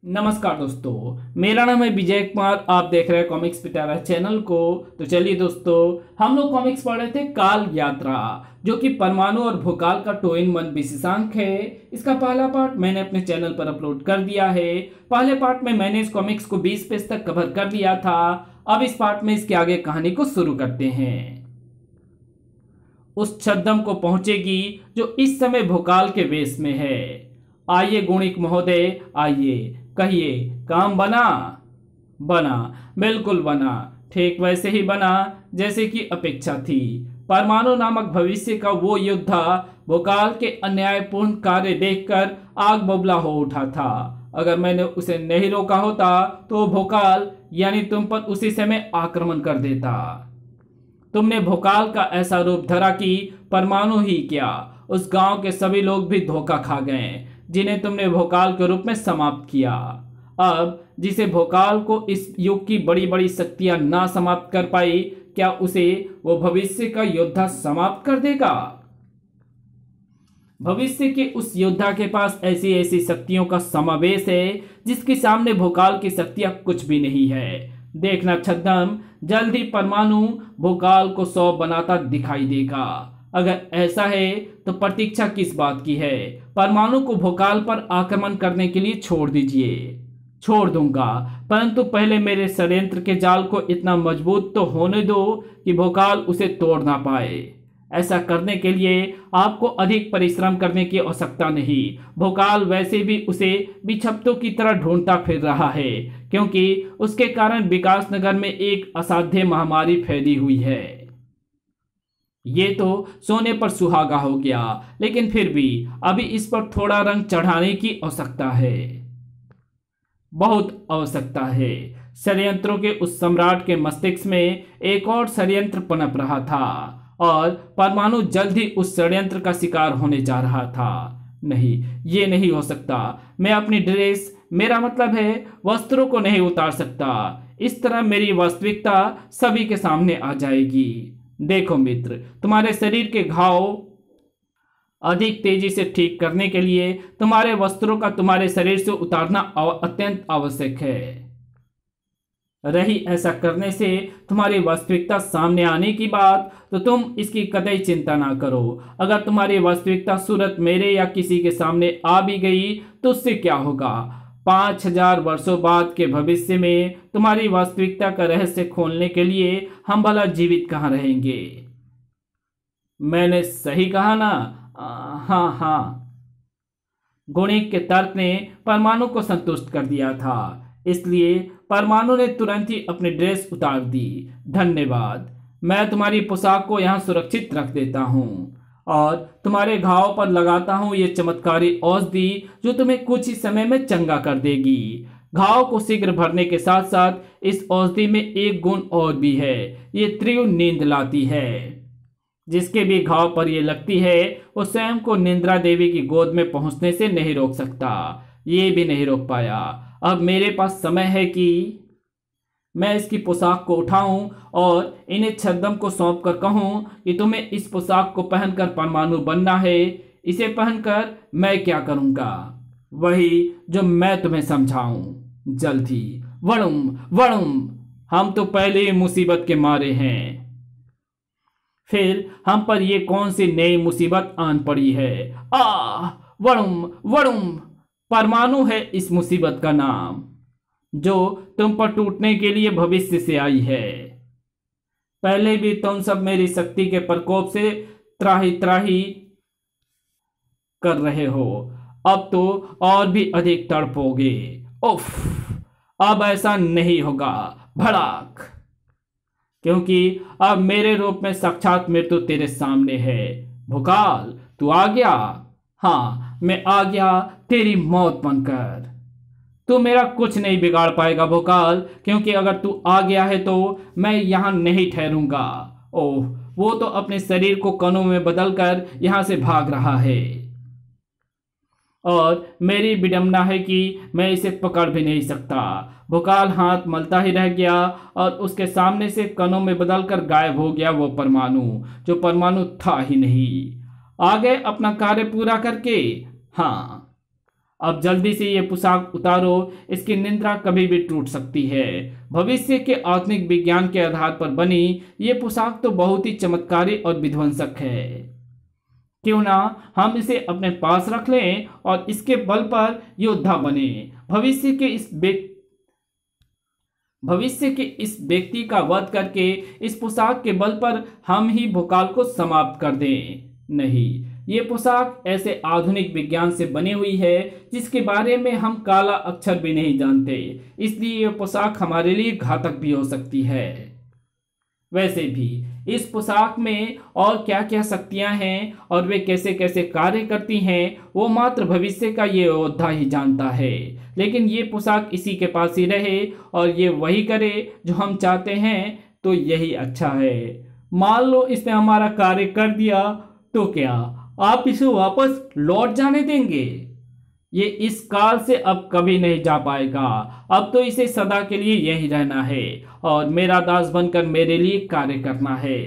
नमस्कार दोस्तों, मेरा नाम है विजय कुमार। आप देख रहे हैं कॉमिक्स पिटारा चैनल को। तो चलिए दोस्तों, हम लोग कॉमिक्स पढ़ रहे थे काल यात्रा, जो कि परमाणु और भूकाल का टू इन वन विशेषांक है। इसका पहला पार्ट मैंने अपने चैनल पर अपलोड कर दिया है। पहले पार्ट में मैंने इस कॉमिक्स को 20 पेज तक कवर कर लिया था। अब इस पार्ट में इसके आगे कहानी को शुरू करते हैं। उस छद्म को पहुंचेगी जो इस समय भूकाल के वेश में है। आइए गुणिक महोदय, आइए, कहिए, काम बना? बना, बिल्कुल बना, ठीक वैसे ही बना जैसे कि अपेक्षा थी। परमाणु नामक भविष्य का वो योद्धा भूकाल के अन्यायपूर्ण कार्य देखकर आग बबूला हो उठा था। अगर मैंने उसे नहीं रोका होता तो भूकाल यानी तुम पर उसी समय आक्रमण कर देता। तुमने भूकाल का ऐसा रूप धरा कि परमाणु ही क्या, उस गांव के सभी लोग भी धोखा खा गए जिन्हें तुमने भूकाल के रूप में समाप्त किया। अब जिसे भूकाल को इस युग की बड़ी बड़ी शक्तियां ना समाप्त कर पाई, क्या उसे वो भविष्य का योद्धा समाप्त कर देगा? भविष्य के उस योद्धा के पास ऐसी ऐसी शक्तियों का समावेश है जिसके सामने भूकाल की शक्तियां कुछ भी नहीं है। देखना छद्म, जल्द ही परमाणु भूकाल को 100 बनाता दिखाई देगा। अगर ऐसा है तो प्रतीक्षा किस बात की है? परमाणु को भूकाल पर आक्रमण करने के लिए छोड़ दीजिए। छोड़ दूंगा, परंतु पहले मेरे षड्यंत्र के जाल को इतना मजबूत तो होने दो कि भूकाल उसे तोड़ ना पाए। ऐसा करने के लिए आपको अधिक परिश्रम करने की आवश्यकता नहीं। भूकाल वैसे भी उसे बिछप्तों की तरह ढूंढता फिर रहा है, क्योंकि उसके कारण विकास नगर में एक असाध्य महामारी फैली हुई है। ये तो सोने पर सुहागा हो गया, लेकिन फिर भी अभी इस पर थोड़ा रंग चढ़ाने की आवश्यकता है, बहुत आवश्यकता है। षड्यंत्रों के उस सम्राट के मस्तिष्क में एक और षड्यंत्र पनप रहा था और परमाणु जल्द ही उस षड्यंत्र का शिकार होने जा रहा था। नहीं, ये नहीं हो सकता। मैं अपनी ड्रेस, मेरा मतलब है वस्त्रों को नहीं उतार सकता। इस तरह मेरी वास्तविकता सभी के सामने आ जाएगी। देखो मित्र, तुम्हारे शरीर के घाव अधिक तेजी से ठीक करने के लिए तुम्हारे वस्त्रों का तुम्हारे शरीर से उतारना अत्यंत आवश्यक है। रही ऐसा करने से तुम्हारी वास्तविकता सामने आने की बात, तो तुम इसकी कतई चिंता ना करो। अगर तुम्हारी वास्तविकता सूरत मेरे या किसी के सामने आ भी गई तो उससे क्या होगा? 5000 वर्षों बाद के भविष्य में तुम्हारी वास्तविकता का रहस्य खोलने के लिए हम भला जीवित कहाँ रहेंगे? मैंने सही कहा ना? हाँ हाँ। गुणिक के तर्क ने परमाणु को संतुष्ट कर दिया था, इसलिए परमाणु ने तुरंत ही अपनी ड्रेस उतार दी। धन्यवाद, मैं तुम्हारी पोशाक को यहाँ सुरक्षित रख देता हूँ और तुम्हारे घाव पर लगाता हूँ ये चमत्कारी औषधि जो तुम्हें कुछ ही समय में चंगा कर देगी। घाव को शीघ्र भरने के साथ साथ इस औषधि में एक गुण और भी है, ये तीव्र नींद लाती है। जिसके भी घाव पर ये लगती है वो स्वयं को निद्रा देवी की गोद में पहुंचने से नहीं रोक सकता। ये भी नहीं रोक पाया। अब मेरे पास समय है कि मैं इसकी पोशाक को उठाऊं और इन्हें छद्म को सौंप कर कहूं कि तुम्हें इस पोशाक को पहनकर परमाणु बनना है। इसे पहनकर मैं क्या करूंगा? वही जो मैं तुम्हें समझाऊं जल्द ही। वड़ुम वड़ुम, हम तो पहले ही मुसीबत के मारे हैं, फिर हम पर ये कौन सी नई मुसीबत आन पड़ी है? वड़ुम वड़ुम, परमाणु है इस मुसीबत का नाम, जो तुम पर टूटने के लिए भविष्य से आई है। पहले भी तुम सब मेरी शक्ति के प्रकोप से त्राही त्राही कर रहे हो, अब तो और भी अधिक तड़पोगे। उफ, अब ऐसा नहीं होगा। भड़ाक, क्योंकि अब मेरे रूप में साक्षात मृत्यु तेरे सामने है। भूकाल, तू आ गया? हाँ, मैं आ गया तेरी मौत बनकर। तू मेरा कुछ नहीं बिगाड़ पाएगा भूकाल, क्योंकि अगर तू आ गया है तो मैं यहाँ नहीं ठहरूंगा। ओह, वो तो अपने शरीर को कणों में बदलकर यहाँ से भाग रहा है और मेरी विडंबना है कि मैं इसे पकड़ भी नहीं सकता। भूकाल हाथ मलता ही रह गया और उसके सामने से कणों में बदलकर गायब हो गया वो परमाणु, जो परमाणु था ही नहीं। आ गए अपना कार्य पूरा करके? हाँ, अब जल्दी से ये पोशाक उतारो, इसकी निद्रा कभी भी टूट सकती है। भविष्य के आधुनिक विज्ञान के आधार पर बनी ये पोशाक तो बहुत ही चमत्कारी और विध्वंसक है। क्यों ना हम इसे अपने पास रख लें और इसके बल पर योद्धा बने। भविष्य के इस व्यक्ति का वध करके इस पोशाक के बल पर हम ही भूकाल को समाप्त कर दें। नहीं, ये पोशाक ऐसे आधुनिक विज्ञान से बनी हुई है जिसके बारे में हम काला अक्षर भी नहीं जानते, इसलिए ये पोशाक हमारे लिए घातक भी हो सकती है। वैसे भी इस पोशाक में और क्या क्या शक्तियां हैं और वे कैसे कैसे कार्य करती हैं वो मात्र भविष्य का ये योद्धा ही जानता है। लेकिन ये पोशाक इसी के पास ही रहे और ये वही करे जो हम चाहते हैं तो यही अच्छा है। मान लो इसने हमारा कार्य कर दिया तो क्या आप इसे वापस लौट जाने देंगे? ये इस काल से अब कभी नहीं जा पाएगा। अब तो इसे सदा के लिए यही रहना है और मेरा दास बनकर मेरे लिए कार्य करना है।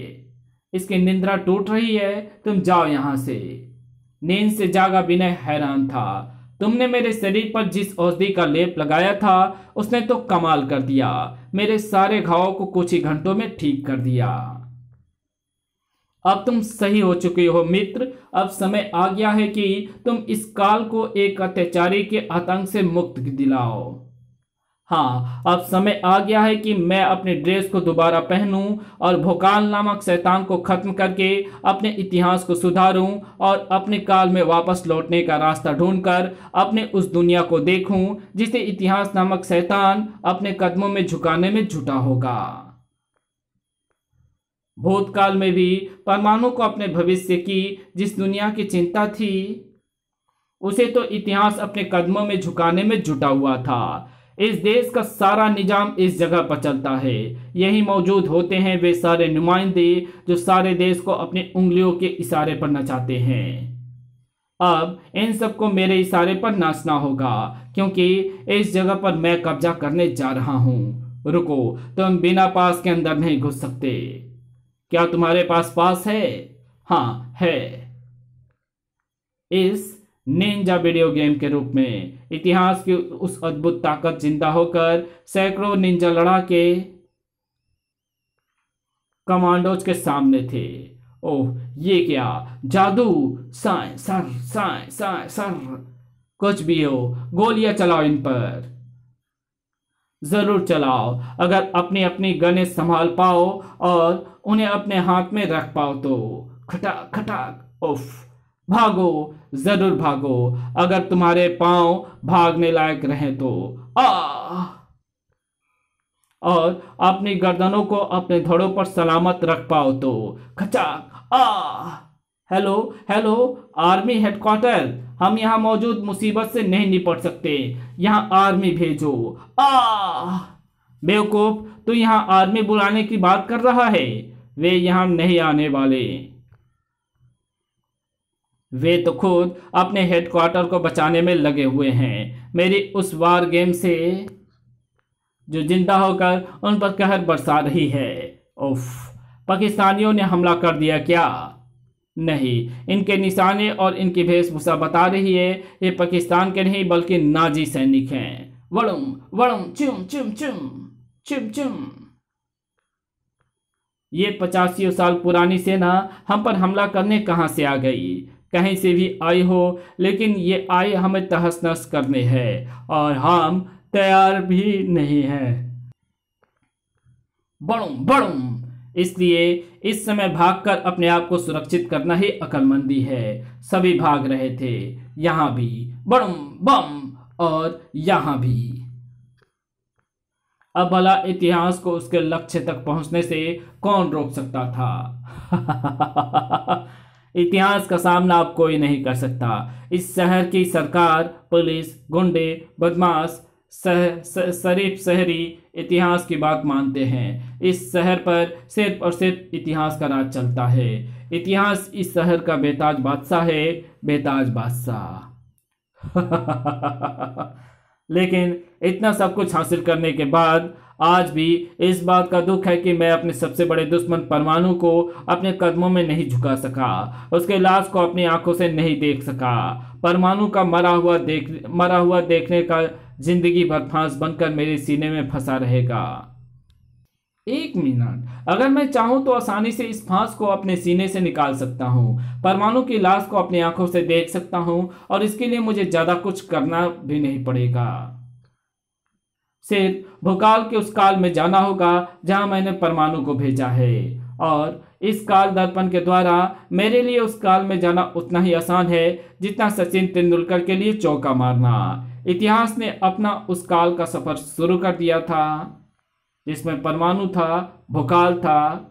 इसकी निद्रा टूट रही है, तुम जाओ यहां से। नींद से जागा विनय हैरान था। तुमने मेरे शरीर पर जिस औषधि का लेप लगाया था उसने तो कमाल कर दिया, मेरे सारे घावों को कुछ ही घंटों में ठीक कर दिया। अब तुम सही हो चुके हो मित्र। अब समय आ गया है कि तुम इस काल को एक अत्याचारी के आतंक से मुक्त दिलाओ। हाँ, अब समय आ गया है कि मैं अपने ड्रेस को दोबारा पहनूं और भोकाल नामक शैतान को खत्म करके अपने इतिहास को सुधारूं और अपने काल में वापस लौटने का रास्ता ढूंढकर अपने उस दुनिया को देखूं जिसे इतिहास नामक शैतान अपने कदमों में झुकाने में जुटा होगा। भूतकाल में भी परमाणु को अपने भविष्य की जिस दुनिया की चिंता थी उसे तो इतिहास अपने कदमों में झुकाने में जुटा हुआ था। इस देश का सारा निजाम इस जगह पर चलता है। यही मौजूद होते हैं वे सारे नुमाइंदे जो सारे देश को अपनी उंगलियों के इशारे पर नचाते हैं। अब इन सबको मेरे इशारे पर नाचना होगा क्योंकि इस जगह पर मैं कब्जा करने जा रहा हूं। रुको, तुम बिना पास के अंदर नहीं घुस सकते। क्या तुम्हारे पास है? हाँ है। इस निंजा वीडियो गेम के रूप में इतिहास की उस अद्भुत ताकत जिंदा होकर सैकड़ों निंजा लड़ा के कमांडोज के सामने थे। ओह, ये क्या जादू! साए सर, साए साए सर। कुछ भी हो, गोलियां चलाओ इन पर। जरूर चलाओ, अगर अपनी अपनी गनें संभाल पाओ और उन्हें अपने हाथ में रख पाओ तो। खटाक खटाक। उफ, भागो, जरूर भागो, अगर तुम्हारे पांव भागने लायक रहें तो। और अपनी गर्दनों को अपने धड़ों पर सलामत रख पाओ तो। खचाक। हेलो हेलो, आर्मी हेडक्वार्टर, हम यहाँ मौजूद मुसीबत से नहीं निपट सकते, यहाँ आर्मी भेजो। बेवकूफ, तू यहाँ आर्मी बुलाने की बात कर रहा है? वे यहाँ नहीं आने वाले। वे तो खुद अपने हेडक्वार्टर को बचाने में लगे हुए हैं मेरी उस वार गेम से जो जिंदा होकर उन पर कहर बरसा रही है। उफ, पाकिस्तानियों ने हमला कर दिया क्या? नहीं, इनके निशाने और इनकी वेशभूषा बता रही है ये पाकिस्तान के नहीं बल्कि नाजी सैनिक हैं। वड़ुम वड़ुम चुम चुम चुम चुम चुम। ये 85 साल पुरानी सेना हम पर हमला करने कहां से आ गई? कहीं से भी आई हो, लेकिन ये आई हमें तहस नहस करने हैं और हम तैयार भी नहीं हैं। बड़ुम बड़ुम। इसलिए इस समय भागकर अपने आप को सुरक्षित करना ही अक्लमंदी है। सभी भाग रहे थे, यहां भी बड़ुम बम और यहां भी। अब भला इतिहास को उसके लक्ष्य तक पहुंचने से कौन रोक सकता था? इतिहास का सामना अब कोई नहीं कर सकता। इस शहर की सरकार, पुलिस, गुंडे, बदमाश, शरीफ शहरी इतिहास की बात मानते हैं। इस शहर पर सिर्फ और सिर्फ इतिहास का राज चलता है। इतिहास इस शहर का बेताज बादशाह है, बेताज बादशाह। लेकिन इतना सब कुछ हासिल करने के बाद आज भी इस बात का दुख है कि मैं अपने सबसे बड़े दुश्मन परमाणु को अपने कदमों में नहीं झुका सका, उसके लाश को अपनी आंखों से नहीं देख सका। परमाणु का मरा हुआ देखने का जिंदगी भर फांस बनकर मेरे सीने में फंसा रहेगा। 1 मिनट, अगर मैं चाहूं तो आसानी से इस फांस को अपने सीने से निकाल सकता हूं, परमाणु की लाश को अपनी आंखों से देख सकता हूं, और इसके लिए मुझे ज्यादा कुछ करना भी नहीं पड़ेगा। सिर्फ भूकाल के उस काल में जाना होगा जहां मैंने परमाणु को भेजा है, और इस काल दर्पण के द्वारा मेरे लिए उस काल में जाना उतना ही आसान है जितना सचिन तेंदुलकर के लिए चौका मारना। इतिहास ने अपना उस काल का सफर शुरू कर दिया था जिसमें परमाणु था, भूकाल था,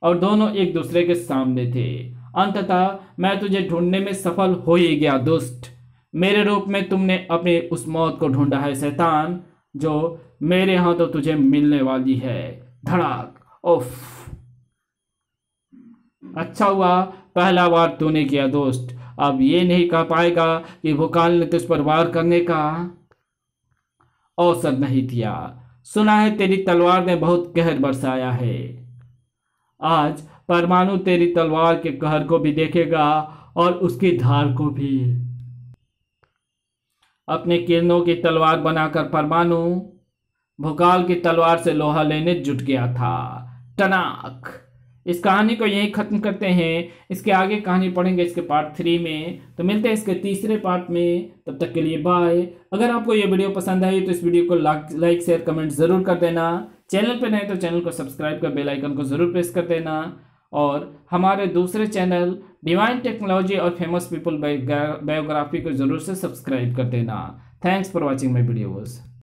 और दोनों एक दूसरे के सामने थे। अंततः मैं तुझे ढूंढने में सफल हो ही गया दुष्ट। मेरे रूप में तुमने अपने उस मौत को ढूंढा है शैतान, जो मेरे हाथों तुझे मिलने वाली है। धड़ाक। उफ, अच्छा हुआ पहला वार तूने किया दोस्त। अब ये नहीं कह पाएगा कि भूकाल ने तुझ पर वार करने का अवसर नहीं दिया। सुना है तेरी तलवार ने बहुत कहर बरसाया है। आज परमाणु तेरी तलवार के कहर को भी देखेगा और उसकी धार को भी। अपने किरणों की तलवार बनाकर परमाणु भूकाल की तलवार से लोहा लेने जुट गया था। टनाक। इस कहानी को यहीं खत्म करते हैं। इसके आगे कहानी पढ़ेंगे इसके पार्ट 3 में। तो मिलते हैं इसके तीसरे पार्ट में। तब तक के लिए बाय। अगर आपको ये वीडियो पसंद आई तो इस वीडियो को लाइक शेयर कमेंट जरूर कर देना। चैनल पे नए तो चैनल को सब्सक्राइब कर बेल आइकन को जरूर प्रेस कर देना, और हमारे दूसरे चैनल डिवाइन टेक्नोलॉजी और फेमस पीपल बायोग्राफी को जरूर से सब्सक्राइब कर देना। Thanks for watching my videos.